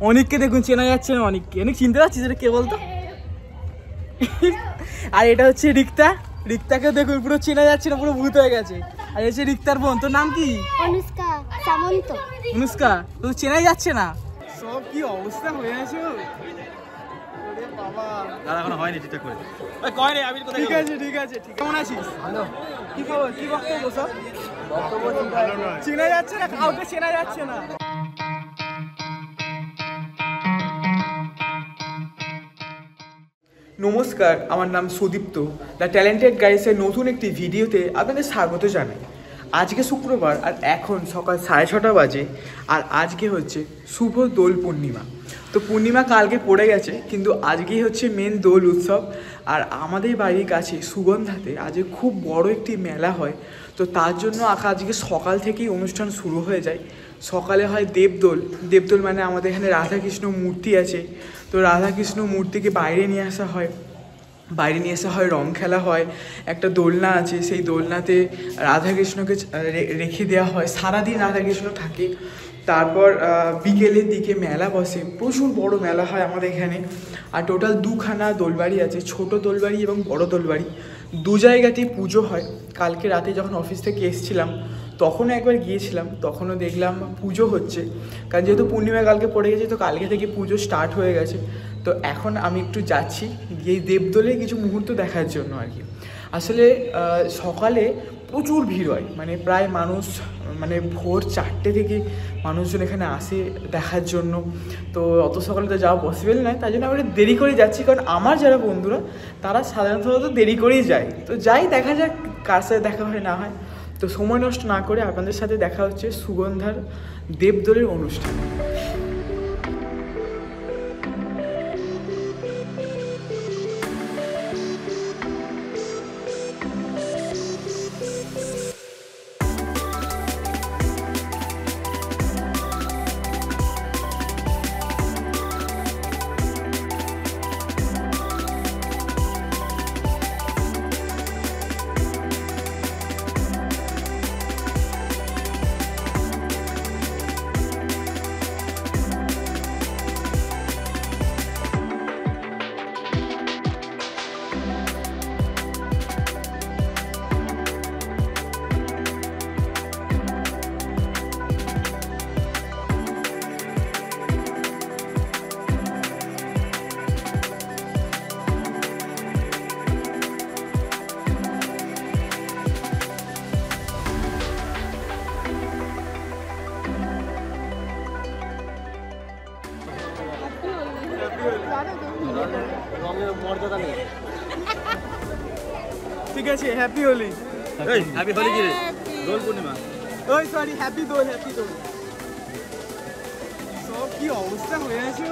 অনেককে দেখুন চেনা যাচ্ছে না, অনেককে। অনেক চিনতে পারছিস এটা কে বলতো? আর এটা হচ্ছে রিক্তা। রিক্তাকে দেখুন পুরো চেনা যাচ্ছে না, পুরো ভূত হয়ে গেছে। আর এই যে রিক্তার বোন, তোর নাম কি? অনুষ্কা সামন্ত। অনুষ্কা, তো চেনাই যাচ্ছে না। সব কি অবস্থা হয়ে আছে। ঠিক আছে ঠিক আছে, কেমন আছিস? কি খবর, কি বক্তব্য? সব চেনা যাচ্ছে না, কাউকে চেনা যাচ্ছে না। নমস্কার, আমার নাম সুদীপ্ত। দ্য ট্যালেন্টেড গাইসের নতুন একটি ভিডিওতে আপনাদের স্বাগত জানাই। আজকে শুক্রবার আর এখন সকাল 6:30 বাজে। আর আজকে হচ্ছে শুভ দোল পূর্ণিমা। তো পূর্ণিমা কালকে পড়ে গেছে, কিন্তু আজকেই হচ্ছে মেন দোল উৎসব। আর আমাদের বাড়ির কাছে সুগন্ধাতে আজকে খুব বড় একটি মেলা হয়। তো তার জন্য আজকে সকাল থেকেই অনুষ্ঠান শুরু হয়ে যায়। সকালে হয় দেবদোল। দেবদোল মানে আমাদের এখানে রাধাকৃষ্ণ মূর্তি আছে, তো রাধাকৃষ্ণ মূর্তিকে বাইরে নিয়ে আসা হয়। বাইরে নিয়ে আসা হয়, রং খেলা হয়, একটা দোলনা আছে, সেই দোলনাতে রাধাকৃষ্ণকে রেখে দেওয়া হয়। সারাদিন রাধাকৃষ্ণ থাকে। তারপর বিকেলের দিকে মেলা বসে, প্রচুর বড় মেলা হয় আমাদের এখানে। আর টোটাল দুখানা দোলবাড়ি আছে, ছোট দোলবাড়ি এবং বড় দোলবাড়ি। দু জায়গাতেই পুজো হয়। কালকে রাতে যখন অফিস থেকে এসেছিলাম তখনও একবার গিয়েছিলাম, তখনও দেখলাম পুজো হচ্ছে। কারণ যেহেতু পূর্ণিমা কালকে পড়ে গেছে, তো কালকে থেকে পুজো স্টার্ট হয়ে গেছে। তো এখন আমি একটু যাচ্ছি গিয়ে দেবদোলে কিছু মুহূর্ত দেখার জন্য আর কি। আসলে সকালে প্রচুর ভিড় হয়, মানে প্রায় মানুষ, মানে ভোর 4টে থেকে মানুষজন এখানে আসে দেখার জন্য। তো অত সকালে তো যাওয়া পসিবল নয়, তাই জন্য আমরা দেরি করে যাচ্ছি। কারণ আমার যারা বন্ধুরা তারা সাধারণত দেরি করেই যায়। তো যাই, দেখা যাক কার সাথে দেখা হয় না হয়। তো সময় নষ্ট না করে আপনাদের সাথে দেখা হচ্ছে সুগন্ধার দেবদোলের অনুষ্ঠান। ঠিক আছে, হ্যাপি হোলি। হ্যাপি হোলি কি রে? দোল পূর্ণিমা। ওই সরি, হ্যাপি দোল, হ্যাপি দোল। সব কি অবস্থা হয়ে আছে।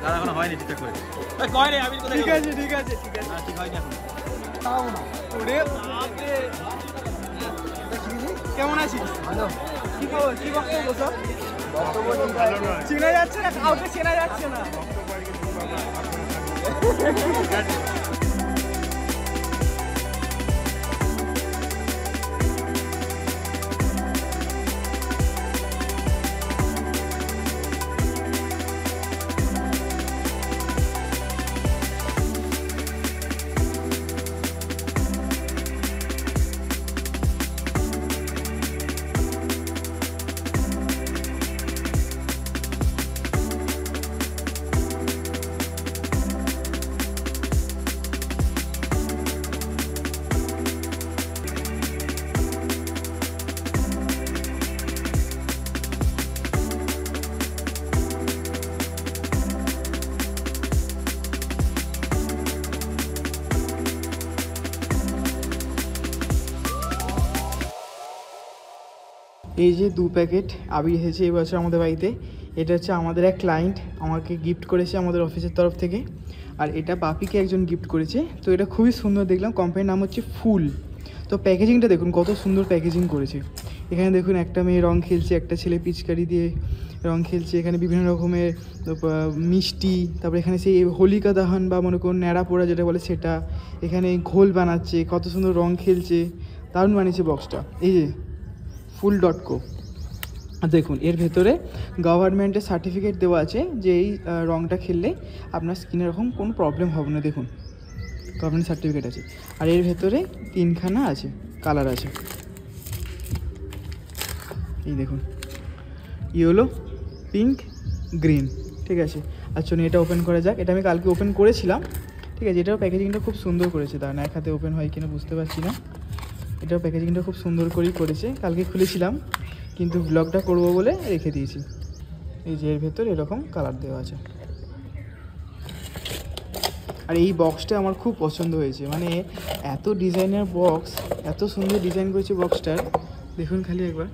দাদা এখনো হয়নি ঠিকঠাক করে। ঠিক আছে ঠিক আছে ঠিক আছে, ঠিক হয়নি এখন। তাও না। ওরে বাপরে, কেমন আছিস? ভালো। কি খবর, কি বক্তব্য? সব চেনা যাচ্ছে না, কাউকে চেনা যাচ্ছে না। এই যে 2 প্যাকেট আবির এসেছে এই বছর আমাদের বাড়িতে। এটা হচ্ছে আমাদের এক ক্লায়েন্ট আমাকে গিফট করেছে আমাদের অফিসের তরফ থেকে। আর এটা বাপিকে একজন গিফট করেছে। তো এটা খুবই সুন্দর দেখলাম। কোম্পানির নাম হচ্ছে ফুল। তো প্যাকেজিংটা দেখুন, কত সুন্দর প্যাকেজিং করেছে। এখানে দেখুন একটা মেয়ে রং খেলছে, একটা ছেলে পিচকারি দিয়ে রং খেলছে। এখানে বিভিন্ন রকমের মিষ্টি, তারপরে এখানে সেই হোলিকা দহন বা মনে করুন ন্যাড়া পোড়া যেটা বলে সেটা, এখানে ঘোল বানাচ্ছে, কত সুন্দর রং খেলছে, দারুণ বানিয়েছে বক্সটা। এই যে ফুল.co। আর দেখুন এর ভেতরে গভর্নমেন্টের সার্টিফিকেট দেওয়া আছে যে এই রঙটা খেললে আপনার স্কিনের এরকম কোনো প্রবলেম হবে না। দেখুন গভর্নমেন্ট সার্টিফিকেট আছে। আর এর ভেতরে 3খানা আছে, কালার আছে, এই দেখুন ইয়েলো, পিঙ্ক, গ্রিন, ঠিক আছে। আর চলুন এটা ওপেন করা যাক। এটা আমি কালকে ওপেন করেছিলাম, ঠিক আছে। এটাও প্যাকেজিংটা খুব সুন্দর করেছে, দাঁড়ান এক হাতে ওপেন হয় কিনা বুঝতে পারছি না। এটাও প্যাকেজিংটা খুব সুন্দর করেই করেছে, কালকে খুলেছিলাম কিন্তু ব্লগটা করব বলে রেখে দিয়েছি। এই যে এর ভেতর এরকম কালার দেওয়া আছে। আর এই বক্সটা আমার খুব পছন্দ হয়েছে, মানে এত ডিজাইনের বক্স, এত সুন্দর ডিজাইন করেছে বক্সটার, দেখুন খালি একবার,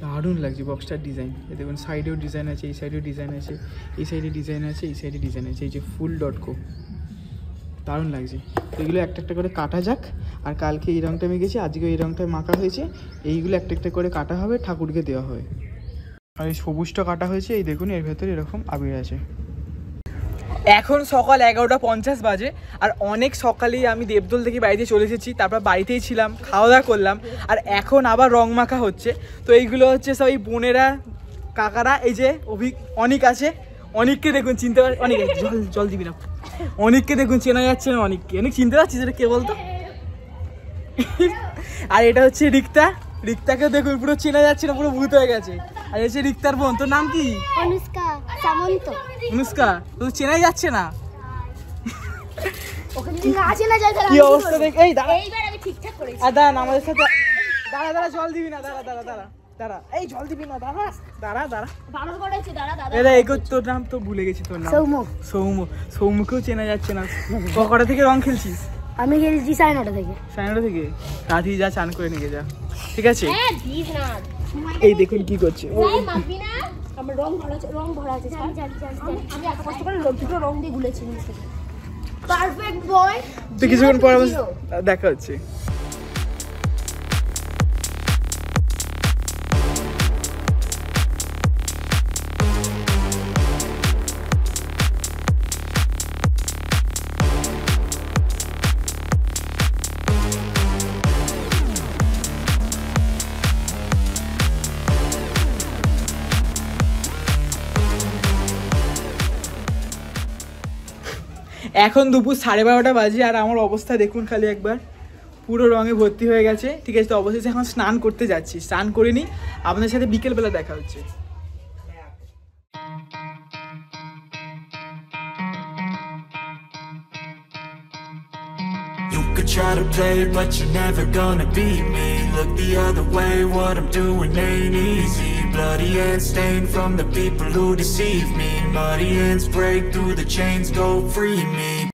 দারুণ লাগছে বক্সটার ডিজাইন। এই দেখুন সাইডেও ডিজাইন আছে, এই সাইডেও ডিজাইন আছে, এই সাইডে ডিজাইন আছে, এই সাইডে ডিজাইন আছে, এই যে full.co, দারুণ লাগছে। এগুলো একটা একটা করে কাটা যাক। আর কালকে এই রঙটা মেখেছি, আজকে এই রঙটা মাখা হয়েছে, এইগুলো একটা একটা করে কাটা হবে, ঠাকুরকে দেওয়া হবে। আর এই সবুজটা কাটা হয়েছে, এই দেখুন এর ভেতরে এরকম আবির আছে। এখন সকাল 11:50 বাজে, আর অনেক সকালেই আমি দেবদোল থেকে বাড়িতে চলে এসেছি। তারপর বাড়িতেই ছিলাম, খাওয়া দাওয়া করলাম, আর এখন আবার রং মাখা হচ্ছে। তো এইগুলো হচ্ছে সব এই বোনেরা, কাকারা, এই যে অনিক আছে, অনিককে দেখুন চিনতে পার, অনেক জল জল দিবি না, অনিককে দেখুন চেনা যাচ্ছে না, অনিককে অনেক চিনতে পারছিস, এটা কে বলতো? আর এটা হচ্ছে রিক্তা, রিক্তাকে দেখুন পুরো চেনা যাচ্ছে না, পুরো ভূত হয়ে গেছে। আর এই যে রিক্তার বোন, তোর নাম কি? অনুষ্কা সামন্ত। অনুষ্কা, তো চেনাই যাচ্ছে না, কি অবস্থা দেখ। এই দাঁড়া, এইবার আমি ঠিকঠাক করেছি। আর দাঁড়ান আমাদের সাথে, দাঁড়া দাঁড়া জল দিবি না, দাঁড়া দাঁড়া দাঁড়া দাঁড়া, এই জল দিবি না, দাঁড়া দাঁড়া দাঁড়া, বারণ করেছি, দাঁড়া দাঁড়া। এরা এই তোর নাম তো ভুলে গেছি, তোর নাম সৌম্য। সৌম্য, সৌম্যকেও চেনা যাচ্ছে না। কটা থেকে রং খেলছিস? আমি খেলছি 9:30 থেকে। 9:30 থেকে? তাড়াতাড়ি যা, চান করে নিয়ে যা, ঠিক আছে? হ্যাঁ দিস না, এই দেখুন কি করছে, যাই মাপবি না, আমার রং ভরা আছে, রং ভরা আছে। আমি এত কষ্ট করে দুটো রং দিয়ে গুলেছি। পারফেক্ট বয়। তো কিছুক্ষণ পর দেখা হচ্ছে। এখন দুপুর 12:30 বাজে, আর আমার অবস্থা দেখুন খালি একবার, পুরো রঙে ভর্তি হয়ে গেছে, ঠিক আছে। তো অবশেষে এখন স্নান করতে যাচ্ছি, স্নান করে নিই, আপনাদের সাথে বিকেলবেলা দেখা হচ্ছে। You could try to play, but you're never gonna beat me. Look the other way, what I'm doing ain't easy. Bloody hands stained from the people who deceive me. Muddy hands break through the chains, go free me.